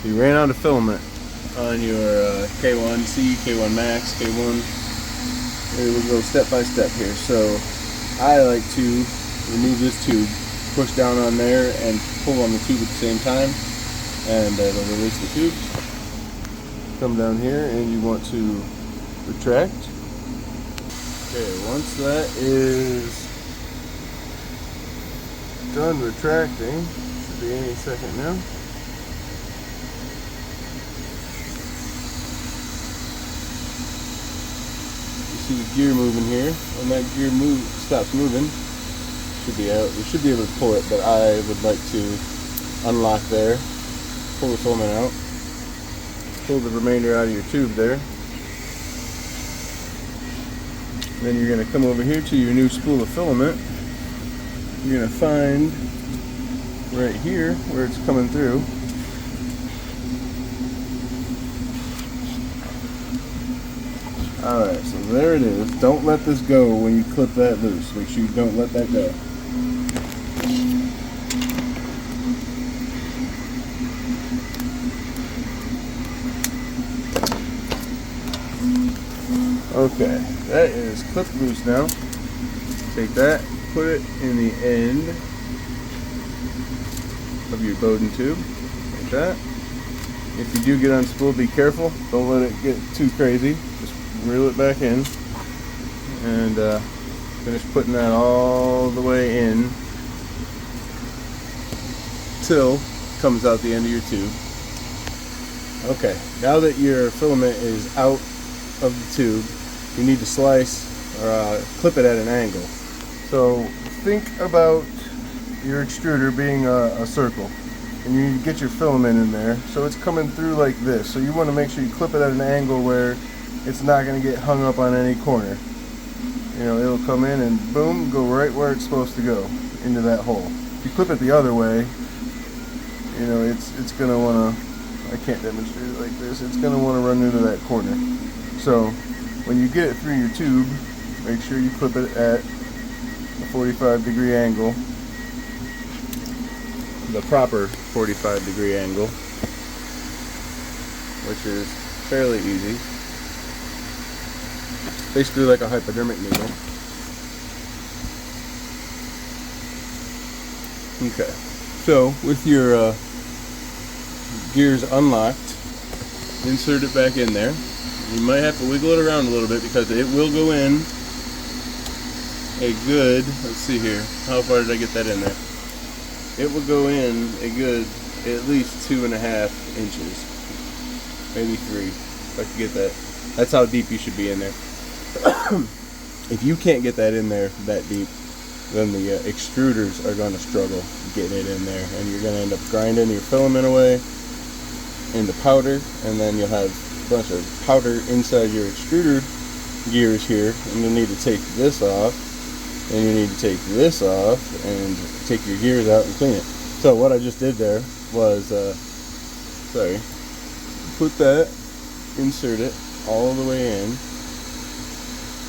So you ran out of filament on your K1c, k1max, k1. We'll go step by step here. So I like to remove this tube, push down on there and pull on the tube at the same time, and it'll release the tube. Come down here and you want to retract. Okay, once that is done retracting, should be any second now. You see the gear moving here. When that gear stops moving, should be out. You should be able to pull it, but I would like to unlock there, pull the filament out, pull the remainder out of your tube there. Then you're going to come over here to your new spool of filament. You're going to find right here where it's coming through. Alright, so there it is. Don't let this go when you clip that loose. Make sure you don't let that go. Okay, that is clipped loose now. Take that, put it in the end of your Bowden tube, like that. If you do get unspooled, be careful. Don't let it get too crazy. Just reel it back in and finish putting that all the way in till it comes out the end of your tube. Okay, now that your filament is out of the tube, you need to slice or clip it at an angle. So think about your extruder being a circle, and you need to get your filament in there so it's coming through like this. So you want to make sure you clip it at an angle where it's not going to get hung up on any corner. You know, it'll come in and boom, go right where it's supposed to go, into that hole. If you clip it the other way, you know, it's going to want to, I can't demonstrate it like this, it's going to want to run into that corner. So when you get it through your tube, make sure you clip it at a 45-degree angle, the proper 45-degree angle, which is fairly easy. Basically like a hypodermic needle. Okay, so with your gears unlocked, insert it back in there. You might have to wiggle it around a little bit because it will go in a good, let's see here, how far did I get that in there? It will go in a good at least 2.5 inches, maybe 3, if I can get that. That's how deep you should be in there. If you can't get that in there that deep, then the extruders are going to struggle getting it in there, and you're going to end up grinding your filament away into powder, and then you'll have bunch of powder inside your extruder gears here, and you need to take this off, and you need to take this off and take your gears out and clean it. So what I just did there was put that, insert it all the way in.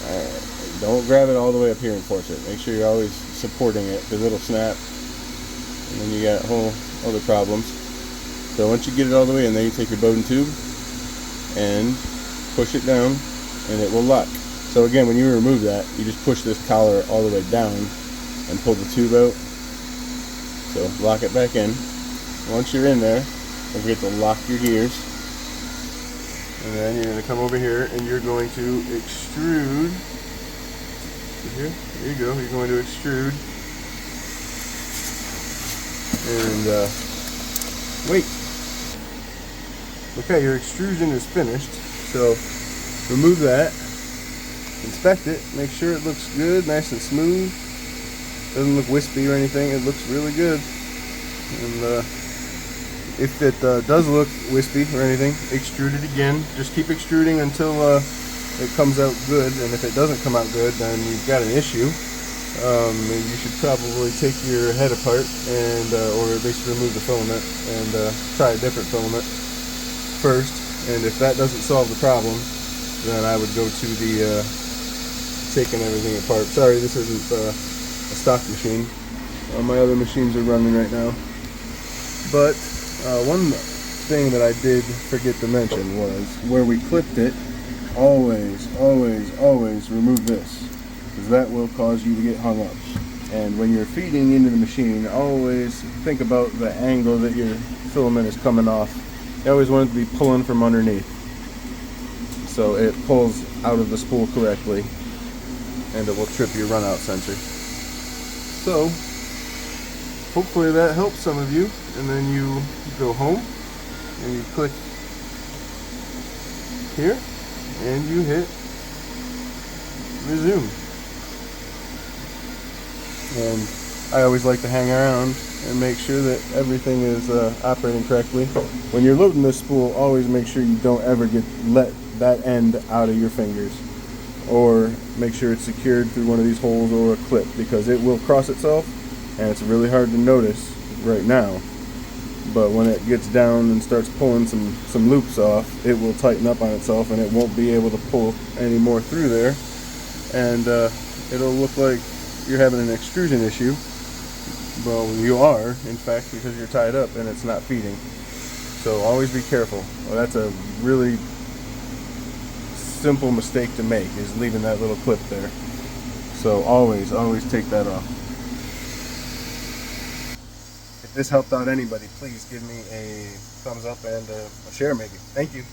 Alright, don't grab it all the way up here and force it. Make sure you're always supporting it because it'll snap and then you got whole other problems. So once you get it all the way in there, you take your Bowden tube and push it down and it will lock. So again, when you remove that, you just push this collar all the way down and pull the tube out. So lock it back in. Once you're in there, don't forget to lock your gears. And then you're going to come over here and you're going to extrude. Here, there you go. You're going to extrude and wait. Okay, your extrusion is finished, so remove that, inspect it, make sure it looks good, nice and smooth, doesn't look wispy or anything, it looks really good. And if it does look wispy or anything, extrude it again. Just keep extruding until it comes out good, and if it doesn't come out good, then you've got an issue. You should probably take your head apart and or at least remove the filament and try a different filament first, and if that doesn't solve the problem, then I would go to the taking everything apart. Sorry, this isn't a stock machine. My other machines are running right now, but one thing that I did forget to mention was where we clipped it, always remove this, because that will cause you to get hung up. And when you're feeding into the machine, always think about the angle that your filament is coming off. You always want it to be pulling from underneath, so it pulls out of the spool correctly, and it will trip your runout sensor. So hopefully that helps some of you, and then you go home and you click here and you hit resume. And I always like to hang around and make sure that everything is operating correctly. When you're loading this spool, always make sure you don't ever let that end out of your fingers, or make sure it's secured through one of these holes or a clip, because it will cross itself and it's really hard to notice right now. But when it gets down and starts pulling some loops off, it will tighten up on itself and it won't be able to pull any more through there, and it'll look like you're having an extrusion issue. Well, you are, in fact, because you're tied up and it's not feeding. So always be careful. Well, that's a really simple mistake to make, is leaving that little clip there. So always take that off. If this helped out anybody, please give me a thumbs up and a share maybe. Thank you.